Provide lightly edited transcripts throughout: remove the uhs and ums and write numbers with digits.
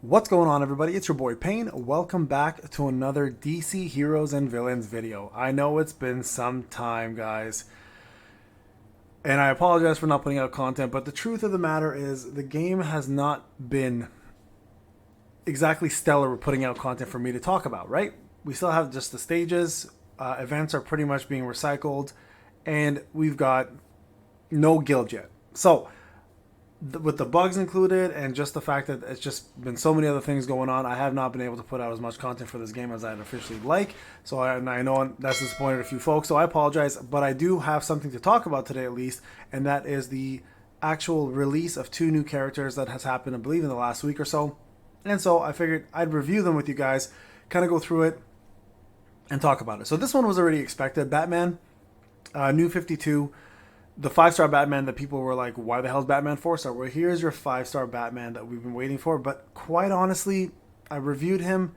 What's going on, everybody? It's your boy Payne. Welcome back to another DC Heroes and Villains video. I know it's been some time, guys, and I apologize for not putting out content, but the truth of the matter is the game has not been exactly stellar with putting out content for me to talk about, right? We still have just the stages. Events are pretty much being recycled, and we've got no guild yet. So, with the bugs included and just the fact that it's just been so many other things going on, I have not been able to put out as much content for this game as I'd officially like. So I know that's disappointed a few folks, so I apologize, but I do have something to talk about today at least, and that is the actual release of two new characters that has happened, I believe, in the last week or so. And so I figured I'd review them with you guys, kind of go through it and talk about it. So this one was already expected. Batman, New 52, the 5-star Batman that people were like, why the hell is Batman 4-star? Well, here's your 5-star Batman that we've been waiting for. But quite honestly, I reviewed him,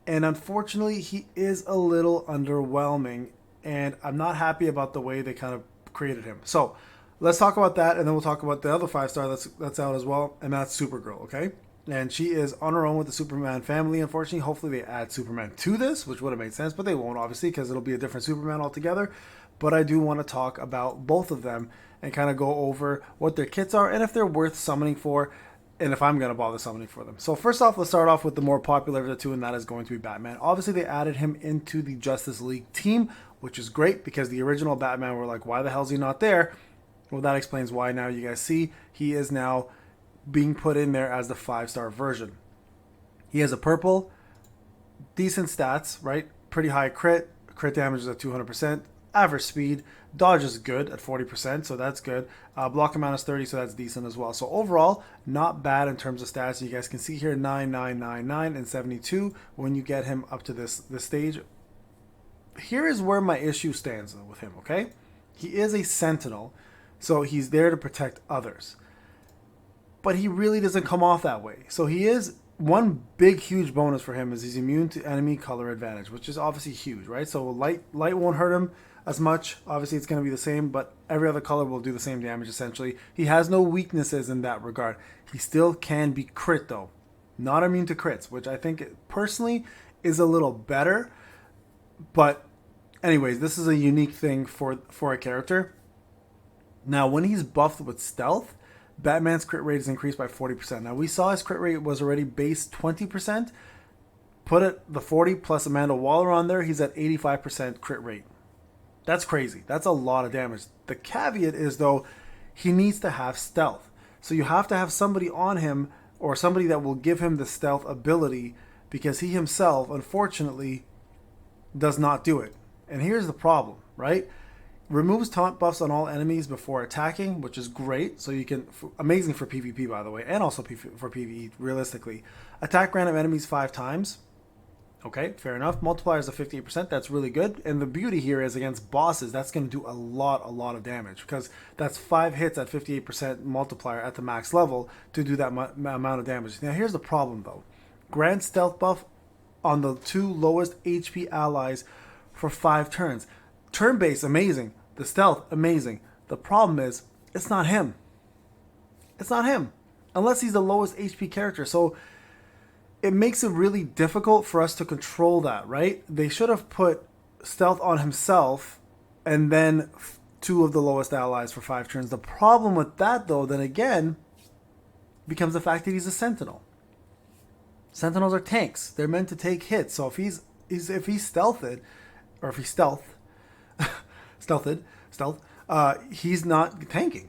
and unfortunately, he is a little underwhelming, and I'm not happy about the way they kind of created him. So let's talk about that, and then we'll talk about the other 5-star that's out as well, and that's Supergirl, okay? And she is on her own with the Superman family, unfortunately. Hopefully they add Superman to this, which would have made sense, but they won't, obviously, because it'll be a different Superman altogether. But I do want to talk about both of them and kind of go over what their kits are and if they're worth summoning for, and if I'm going to bother summoning for them. So first off, let's start off with the more popular of the two, and that is going to be Batman. Obviously, they added him into the Justice League team, which is great because the original Batman were like, why the hell is he not there? Well, that explains why now you guys see he is now being put in there as the 5-star version. He has a purple, decent stats, right? Pretty high crit damage is at 200%. Average speed, dodge is good at 40%, so that's good. Block amount is 30, so that's decent as well. So overall, not bad in terms of stats. You guys can see here 9999 and 72 when you get him up to this stage. Here is where my issue stands with him, okay? He is a sentinel, so he's there to protect others. But he really doesn't come off that way. So he is, one big huge bonus for him is he's immune to enemy color advantage, which is obviously huge, right? So light won't hurt him as much. Obviously it's going to be the same, but every other color will do the same damage essentially. He has no weaknesses in that regard. He still can be crit though. Not immune to crits, which I think personally is a little better. But anyways, this is a unique thing for a character. Now when he's buffed with stealth, Batman's crit rate is increased by 40%. Now we saw his crit rate was already base 20%. Put it the 40 plus Amanda Waller on there, he's at 85% crit rate. That's crazy. That's a lot of damage. The caveat is, though, he needs to have stealth. So you have to have somebody on him or somebody that will give him the stealth ability because he himself, unfortunately, does not do it. And here's the problem, right? Removes taunt buffs on all enemies before attacking, which is great. So you can, amazing for PvP, by the way, and also for PvE, realistically. Attack random enemies 5 times. Okay, fair enough. Multipliers of 58%, that's really good. And the beauty here is against bosses, that's going to do a lot of damage because that's 5 hits at 58% multiplier at the max level to do that amount of damage. Now here's the problem though. Grant stealth buff on the 2 lowest HP allies for 5 turns. Turn base, amazing. The stealth, amazing. The problem is, it's not him. It's not him. Unless he's the lowest HP character. So it makes it really difficult for us to control that, right? They should have put stealth on himself and then 2 of the lowest allies for 5 turns. The problem with that, though, then again, becomes the fact that he's a sentinel. Sentinels are tanks. They're meant to take hits. So if he's stealthed, or if he's stealth, he's not tanking.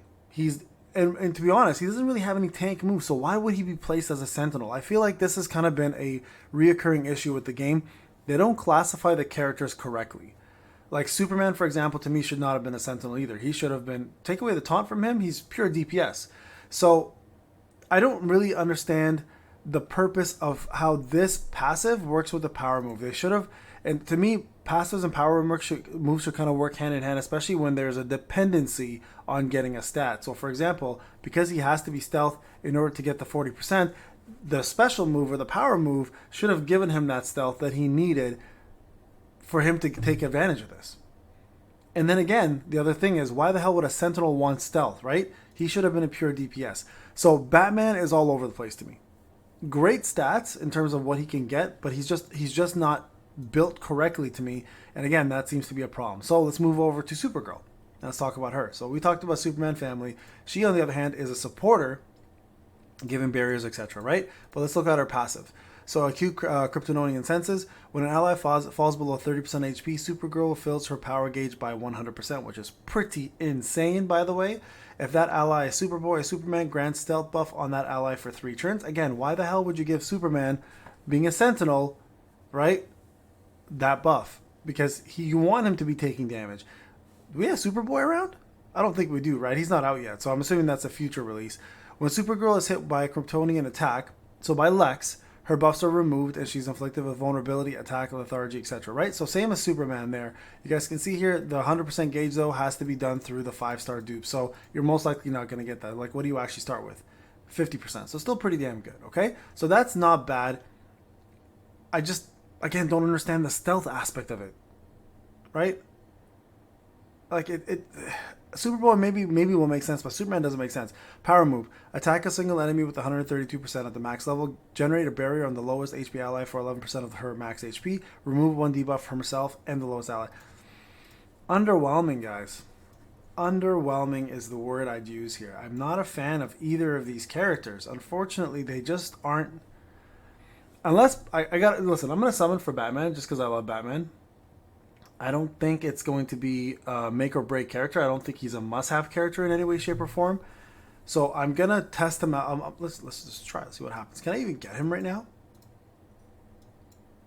And to be honest, he doesn't really have any tank moves, so why would he be placed as a sentinel? I feel like this has kind of been a reoccurring issue with the game. They don't classify the characters correctly. Like Superman, for example, to me should not have been a sentinel either. He should have been, take away the taunt from him, he's pure DPS. So I don't really understand the purpose of how this passive works with the power move. They should have, and to me, passives and power moves should kind of work hand in hand, especially when there's a dependency on getting a stat. So for example, because he has to be stealth in order to get the 40%, the special move or the power move should have given him that stealth that he needed for him to take advantage of this. And then again, the other thing is, why the hell would a sentinel want stealth, right? He should have been a pure DPS. So Batman is all over the place to me. great stats in terms of what he can get, but he's just not built correctly to me. And again, that seems to be a problem. So let's move over to Supergirl. Let's talk about her. So we talked about Superman family. She, on the other hand, is a supporter, given barriers, etc. Right? But let's look at her passive. So acute Kryptonian senses. When an ally falls below 30% HP, Supergirl fills her power gauge by 100%, which is pretty insane, by the way. If that ally is Superboy or Superman, grants stealth buff on that ally for 3 turns. Again, why the hell would you give Superman, being a Sentinel, right, that buff? Because you want him to be taking damage. Do we have Superboy around? I don't think we do, right? He's not out yet, so I'm assuming that's a future release. When Supergirl is hit by a Kryptonian attack, so by Lex, her buffs are removed and she's inflicted with vulnerability, attack, lethargy, etc. Right? So same as Superman there. You guys can see here, the 100% gauge though has to be done through the 5-star dupe. So you're most likely not going to get that. Like, what do you actually start with? 50%. So still pretty damn good, okay? So that's not bad. I just, again, don't understand the stealth aspect of it. Right? Like, Superboy maybe will make sense, but Superman doesn't make sense. Power move. Attack a single enemy with 132% at the max level. Generate a barrier on the lowest HP ally for 11% of her max HP. Remove 1 debuff from herself and the lowest ally. Underwhelming, guys. Underwhelming is the word I'd use here. I'm not a fan of either of these characters. Unfortunately, they just aren't. Unless, I got listen, I'm going to summon for Batman just because I love Batman. I don't think it's going to be a make or break character. I don't think he's a must-have character in any way, shape, or form. So I'm gonna test him out. Let's just try. Let's see what happens. Can I even get him right now?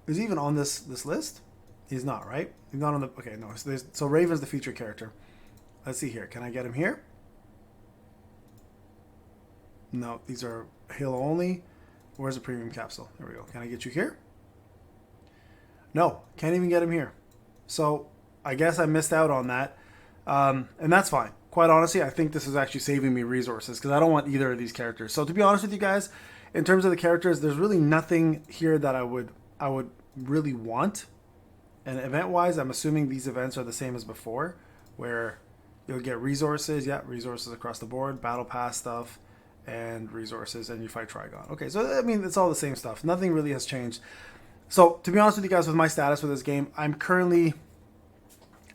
Is he even on this list? He's not, right? He's not on the. Okay, no. So Raven's the featured character. Let's see here. Can I get him here? No, these are Halo only. Where's the premium capsule? There we go. Can I get you here? No, can't even get him here. So I guess I missed out on that, and that's fine. Quite honestly, I think this is actually saving me resources because I don't want either of these characters. So to be honest with you guys, in terms of the characters, there's really nothing here that I would really want. And event-wise, I'm assuming these events are the same as before, where you'll get resources. Yeah, resources across the board, battle pass stuff, and resources, and you fight Trigon. Okay, so I mean, it's all the same stuff. Nothing really has changed. So, to be honest with you guys, with my status with this game, I'm currently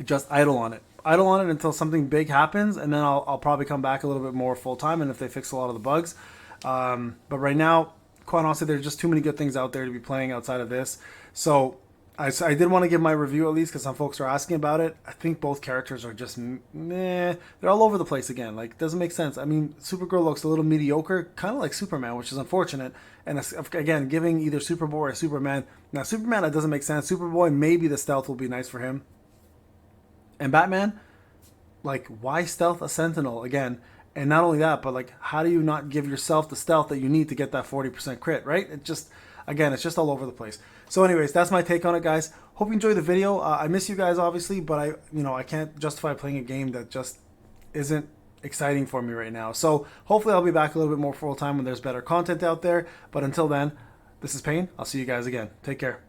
just idle on it. Idle on it until something big happens, and then I'll probably come back a little bit more full-time, and if they fix a lot of the bugs. But right now, quite honestly, there's just too many good things out there to be playing outside of this. So, I did want to give my review at least, because some folks are asking about it. I think both characters are just meh. They're all over the place again. Like, it doesn't make sense. I mean, Supergirl looks a little mediocre, kind of like Superman, which is unfortunate. And again, giving either Superboy or Superman. Now, Superman, that doesn't make sense. Superboy, maybe the stealth will be nice for him. And Batman, like, why stealth a Sentinel again? And not only that, but like, how do you not give yourself the stealth that you need to get that 40% crit, right? It just, again, it's just all over the place. So anyways, that's my take on it, guys. Hope you enjoyed the video. I miss you guys, obviously, but I can't justify playing a game that just isn't exciting for me right now. So hopefully I'll be back a little bit more full time when there's better content out there. But until then, this is Payne. I'll see you guys again. Take care.